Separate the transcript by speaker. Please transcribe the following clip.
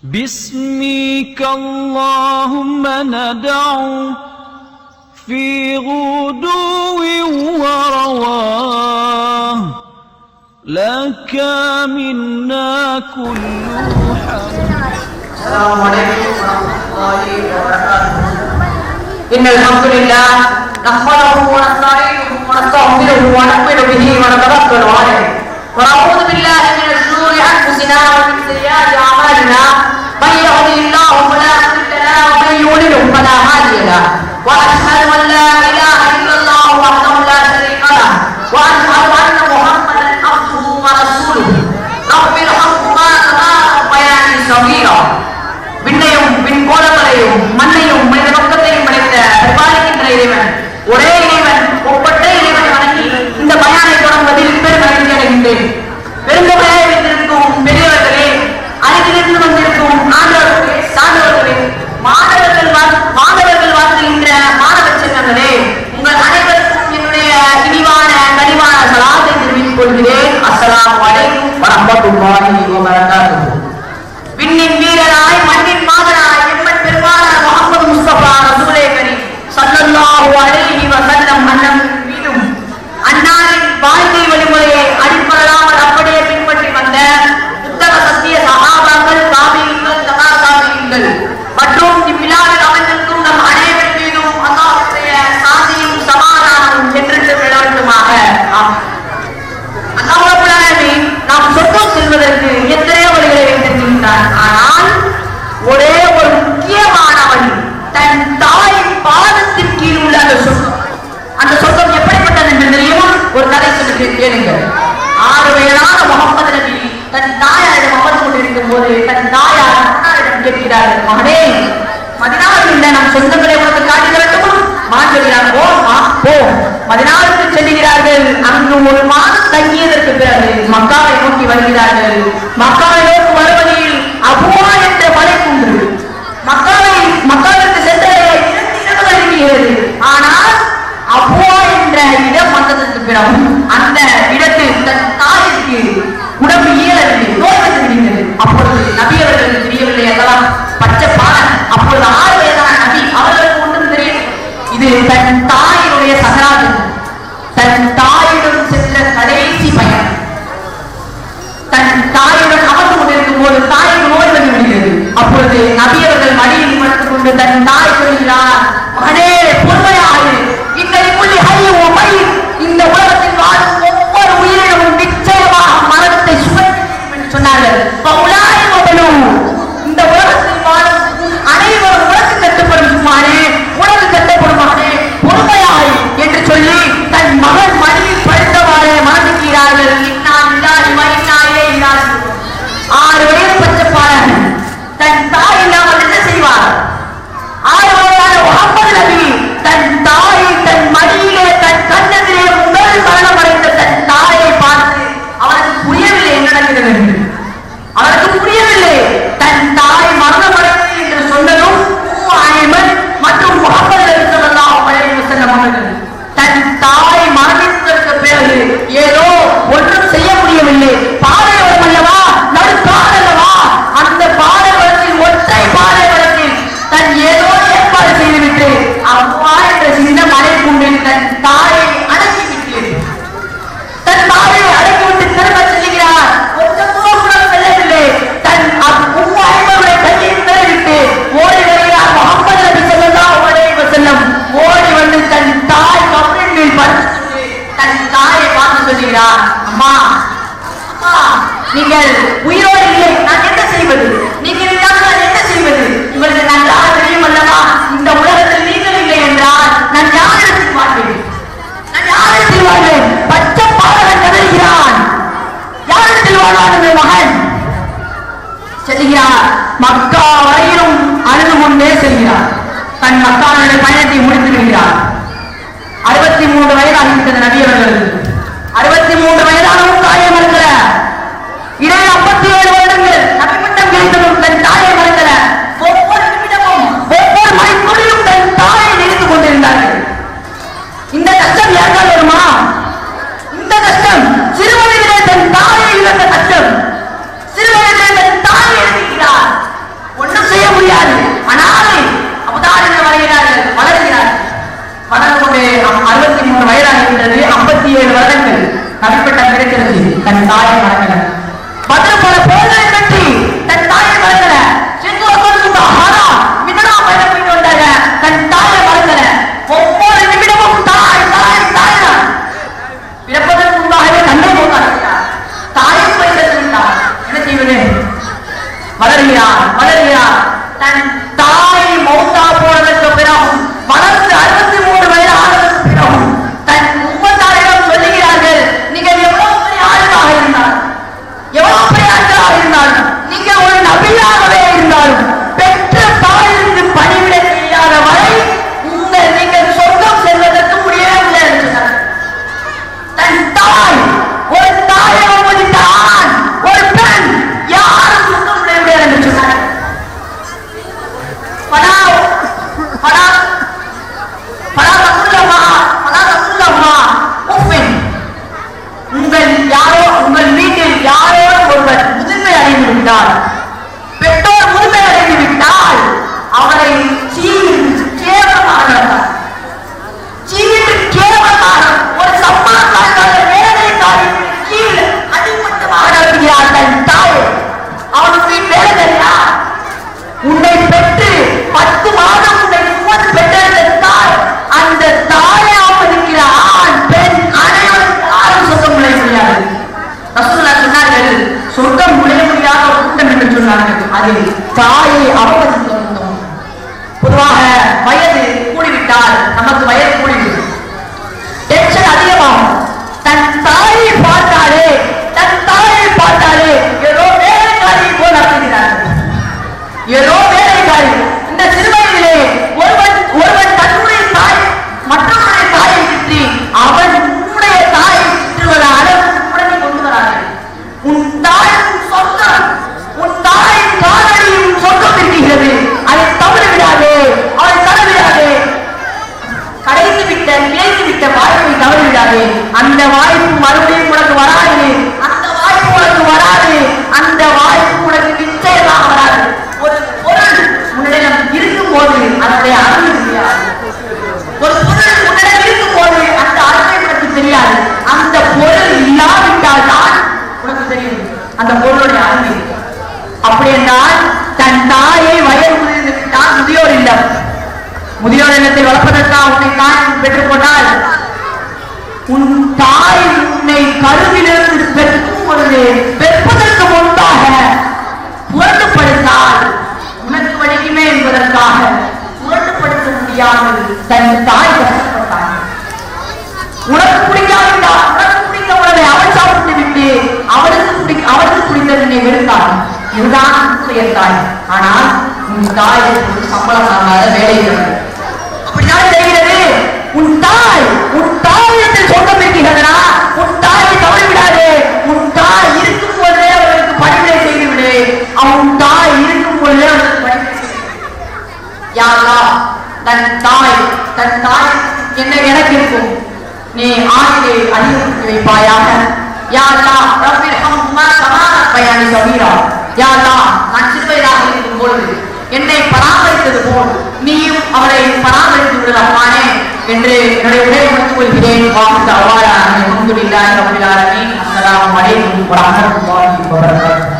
Speaker 1: باسمك اللهم ندعو في غدو ورواه لك منا كل حمد.
Speaker 2: السلام عليكم ورحمة الله وبركاته. إن الحمد لله نحمده ونستعينه ونستغفره ونؤمن به ونتوكل عليه ونعوذ بالله من شرور أنفسنا ومن سيئات أعمالنا من يهده الله فلا مضل له ومن يضلل فلا هادي له وأشهد أن لا إله إلا الله وحده لا شريك له وأشهد أن محمدا عبده ورسوله رب ارحمهما كما ربياني صغيرا. விண்ணையும் விண்கோளங்களையும் மண்ணையும் மனித பக்கத்தையும் படைத்த பரிபாலிக்கின்ற இறைவன் ஒரே இறைவன் ஒப்பற்ற இறைவனை வணங்கி இந்த பயானை தொடங்குவதில் பெரும் மகிழ்ச்சி அடைகின்றேன். பெருந்தமையாக வைத்திருக்கும் பெரியவர்களே, அருகிலிருந்து வந்திருக்கும் ஆண்டவர்களே, சான்றவர்களே, மாணவர்கள் வாழ்கின்ற மாணவ செல்வங்களே, உங்கள் அனைவருக்கும் என்னுடைய இனிவான கனிவான சலாத்தை தெரிவித்துக் கொள்கிறேன். அஸ்ஸலாமு அலைக்கும் வரஹ்மத்துல்லாஹி வபரகாத்துஹு. விண்ணின் வீரனாய் மண்ணின் மாதனாய் எம்மன் பெருமானார் முஹம்மது முஸ்தபா ரசூலே கரீம் ஸல்லல்லாஹு அலைஹி வஸல்லம் அண்ணன் மீதும் அன்னாரின் வாழ்க்கை வழிமுறையை அடிப்படையாமல் அப்படியே பின்பற்றி வந்த உத்தம சத்திய சஹாபாக்கள், தாபிஈன்கள், தபா தாபிஈன்கள் மற்றும் இவ்விழாவில் அமைந்திருக்கும் நம் அனைவர் மீதும் அல்லாஹ்வுடைய சாந்தியும் சமாதானமும் என்றென்றும் நிலவட்டுமாக. அல்லாஹ் ரப்பல் ஆலமீன் நாம் சொர்க்கம் செல்வதற்கு எத்தனையோ வழிகளை வைத்திருக்கின்றார். ஆனால் ஒரே ஒரு முக்கியமான வழி, தன் தாயின் பாதத்தின் கீழ் உள்ள அந்த சொர்க்கம். அந்த சொர்க்கம் எப்படிப்பட்டது என்று தெரியுமா? ஒரு கதை சொல்லி கேளுங்கள். 6 வயதான முகமது நபி தன் தாயாரிடம் அமர்ந்து கொண்டிருக்கும் போது தன் தாயார் அன்னாரிடம் கேட்கிறார்கள், மகனே, மதினாவில் உள்ள நம் சொந்தங்களை உனக்கு காட்டி தரட்டுமா? மகன் சொல்கிறார், போ. மதினாவுக்கு செல்கிறார்கள். அங்கு 1 மாதம் தங்கியதற்கு பிறகு மக்காவை நோக்கி வருகிறார்கள். மக்காவை நோக்கி வருவதில் அபுவா என்ற மலை குன்று மக்காவிற்கு சென்ற 2 இடங்கள் இருக்கிறது. ஆனால் அபுவா என்ற இடம் வந்ததற்கு பிறகு அந்த இடத்தில் தன் தாயிற்கு உடம்பு இயலவில்லை, நோய் வந்து விடுகிறது. அப்பொழுது நபி அவர்களுக்கு தெரியவில்லை, அதெல்லாம் பச்சை பாலன். அப்பொழுது 6 வயதான நபி அவர்களுக்கு ஒன்றும் தெரியும், இது தன் தாயினுடைய சகராது, தன் தாயுடன் சென்ற கடைசி பயணம். தன் தாயுடன் அமர்ந்து கொண்டிருக்கும் போது தாய்க்கு நோய் வந்து விடுகிறது. அப்பொழுது நபி அவர்கள் மடியில் மறைத்துக் கொண்டு தன் தாய் சொல்கிறார், மகனே, பொறுமையாக இந்த உலகத்தில் வாழும் ஒவ்வொரு உயிரினமும் நிச்சயமாக மரணத்தை சுமக்கும் என்று சொன்னார்கள். இந்த உலகத்தில் வாழும் அனைவரும் உனக்கு கட்டுப்படுமானே, உனக்கு கட்டப்படுமானே, பொறுமையாய் என்று சொல்லி தன் மகன் மடியில் படுத்தவாறு மறந்துக்கிறார்கள். 6 வயது பச்சைப்பாளன் தன் தாய் இல்லாமல் என்ன செய்வார்? 6 வயதான முஹம்மது நபி தன் தாயை தன் மடியிலே தன் கண்ணத்திலே முதல் மரணம் அடைந்த தன் தாயை பார்த்து அவனுக்கு புரியவில்லை என்ன நடக்கிறது என்று. அவனுக்கு புரியவில்லை. தன் தாய் மரணம் அடைந்தது என்று சொன்னதும் மற்றும் முஹம்மது நபி ஸல்லல்லாஹு அலைஹி வஸல்லம் அவர்கள் தன் தாய் மரணித்ததற்கு பிறகு ஏதோ ஒன்றும் செய்ய முடியவில்லை. பாலைவனம் அல்லவா, நடுக்காடல்லவா, அந்த பாலைவனத்தில் ஒற்றை பாலைவனத்தில் தன் ஏதோ ஏற்பாடு செய்துவிட்டு அவ்வா என்ற சின்ன மலை குண்டில் தன் தாயை அடக்கிவிட்டு திரும்ப செல்கிறார். கொஞ்சம் தூரம் கூட செல்லவில்லை. தன் உம்முடைய கையில் தெரிவித்து ஓடி வருகிறார். முஹம்மது நபி ஸல்லல்லாஹு அலைஹி வஸல்லம் ஓடி வந்து தன் தாய் கபரில் படுத்து தன் தாயை பார்த்து சொல்கிறார், அம்மா, நீங்கள் உயிரோடு இல்லை, நான் என்ன செய்வது? நீங்கள் இல்லாமல் நான் என்ன செய்வது? உங்களுக்கு நன்றாக தெரியும் அல்லவா, இந்த உலகத்தில் நீங்கள் இல்லை என்றால் நான் யாரிடத்தில் வாழ்வேன்? நான் யாரிடத்தில் வாழ்வேன்? பச்சை பாலகன் கதறுகிறான். யாரிடத்தில் வாழ்வான் மகன்? செல்கிறார். மக்கா வரையிலும் அழுது கொண்டே செல்கிறார். தன் மக்காவுடைய பயணத்தை முடித்து விடுகிறார். 63 வயதாகிவிட்டது நபி அவர்கள். 63 வயதானவும் தாயை மறுக்கிற 57 வருடங்கள் நபிமட்டம் கிடைத்ததும் தன் தாயை மறுக்கிற ஒவ்வொரு நிமிடமும் ஒவ்வொரு மணிக்குள்ளும் தன் தாயை நினைத்துக் கொண்டிருந்தார்கள். இந்த கஷ்டம் யாருக்கால் வருமா? இந்த கஷ்டம் சிறுவயதிலே தன் தாயை இழந்த கஷ்டம். சிறுவயதிலே தன் தாயை எழுதுகிறார். 27 வருடங்கள் நபிப்பட்டம் கிடைக்கிறது, தன் தாயை மறக்கல. பதில் பல போர்களை கட்டி தன் தாயை மறக்கல. தன் தாயை மறக்கல. ஒவ்வொரு நிமிடமும் தாய் தாய் தாய் தான். பிறப்பதற்கு முன்பாகவே தன்னை போட்டார். தாயை பயிர்ந்தார். என்ன செய்வது? வளர்கிறார் வளர்கிறார். தன் தாய் மௌத்தா போனதற்கு பிறகும் வளர்ந்து 63 வயது ஆனதற்கு பிறகும் தன் உம்மத்தாரிடம் சொல்லுகிறார்கள், நீங்கள் எவ்வளவு பெரிய ஆளுமாக இருந்தாலும், எவ்வளவு பெரிய ஆட்களாக இருந்தாலும், நீங்கள் ஒரு நபியாகவே இருந்தாலும், பெற்ற தாயிற்கு பணிவிட செய்யாத வரை நீங்கள் சொர்க்கம் செல்வதற்கு முடியவில்லை என்று சொன்னார். தன் தாய், ஒரு தாயை அவமதித்த ஆண், ஒரு பெண் யாரும் சொர்க்கம் விட முடியாது என்று சொன்னார். உங்கள் வீட்டில் யாரோ ஒருவர் முதுமை அடைந்து விட்டார், பெற்றோர் முதுமை அடைந்து விட்டால் அவரை கேவலமாக ஒரு சம்பளத்தால் வேலைக்காரி கீழ் அடிமட்டமாக நடத்துகிறார் தன் தாயை. அவனுக்கு வேலை தெரியா? உன்னை பெற்று 10 மாதம் உன்னை சுமந்து பெற்றெடுத்தால் அந்த தாயை அவமதிக்கிற ஆண் பெண் அனைவரும் யாரும் சொர்க்கம் நுழைய முடியாது. ரசூலுல்லாஹ் சொன்னார்கள், சொர்க்கம் நுழைய முடியாத ஒரு கூட்டம் என்று சொன்னார்கள். அதில் தாயை அவமதித்தோம். பொதுவாக வயது கூடிவிட்டால், நமக்கு வயது கூடிவிடும், டென்ஷன் அதிகமாகும். தன் தாயை பார்த்தாலே ஏதோ வேலைக்காரியை போல் நடத்துகிறார்கள். ஏதோ வேலைக்காரி. இந்த சிறுவயதிலே ஒருவன் தன்னுடைய தாய் மற்றவருடைய தாயை சுற்றி அவன் உன்னுடைய தாயை சுற்றுவத அளவுக்கு கூட நீ கொண்டு வரார்கள். உன் தாயின் சொந்தம், உன் தாயின் காலடியும் சொந்தம் இருக்கிறது. அதை தவறு விடாதே, அவனை தவறு விடாதே. கிடைத்து விட்ட வாய்ப்பை தவறு விடாதே. அந்த வாய்ப்பு மறுபடியும் உனக்கு வராது. அந்த வாய்ப்பு உனக்கு வராது. அந்த வாய்ப்பு உனக்கு நிச்சயமாக வராது. ஒரு பொருள் உன்னிடம் இருக்கும் போது அதனுடைய அருமை தெரியாது. ஒரு பொருள் உன்னிடம் இருக்கும் போது அந்த அருமை உனக்கு தெரியாது. அந்த பொருள் இல்லாவிட்டால் தான் உனக்கு தெரியும் அந்த பொருளுடைய அருமை. அப்படி என்றால் தன் தாயை வயது முதிர்ந்து விட்டால் முதியோர் இல்லம், முதியோர் இல்லத்தை வளர்ப்பதற்காக உன்னை தாய் பெற்றுக்கொண்டால், உன் தாய் உன்னை கருவிலிருந்து பெற்றும் பொழுது பெற்பதற்கு முன்பாக புரட்டுப்படுத்தால் உனக்கு வலிக்குமே என்பதற்காக புரட்டுப்படுத்த முடியாமல் தன் தாய் கஷ்டப்பட்டாள். உனக்கு பிடிக்காவிட்டால், உனக்கு பிடித்த உணவை அவள் சாப்பிட்டு விட்டு அவளுக்கு பிடித்ததனை வெறுத்தாள். இதுதான் உன்னுடைய தாய். ஆனால் உன் தாய் சம்பளம் ஆகாத வேலை. அப்படிதான் தெரிகிறது. உன் தாயிடத்தில் சொந்தம் இருக்கிறதா? உன் தாயை தவறி விடாதே. உன் தாய் இருக்கும் போதே அவர்களுக்கு பணிவிடை செய்து விடு. அவன் தாய் இருக்கும் போதே அவர்களுக்கு பணிவிடை செய்து விடு. யா அல்லாஹ், தன் தாய் என்ன எனக்கு இருக்கும், நீ ஆணிலே அதிகப்படுத்தி வைப்பாயாக. யா அல்லாஹ், ரப்பிர்ஹம்ஹுமா கமா ரப்பயானி சகீரா. யா அல்லாஹ், நான் சிறுவயதாக இருக்கும் பொழுது என்னை பராமரித்தது போல் நீயும் அவளை பராமரித்து விடலாமானே என்று என்னுடைய உரையை முடித்துக் கொள்கிறேன். அல்ஹம்துலில்லாஹி ரப்பில் ஆலமீன். அஸ்ஸலாமு அலைக்கும் வரஹ்மத்துல்லாஹி வபரகாத்துஹு.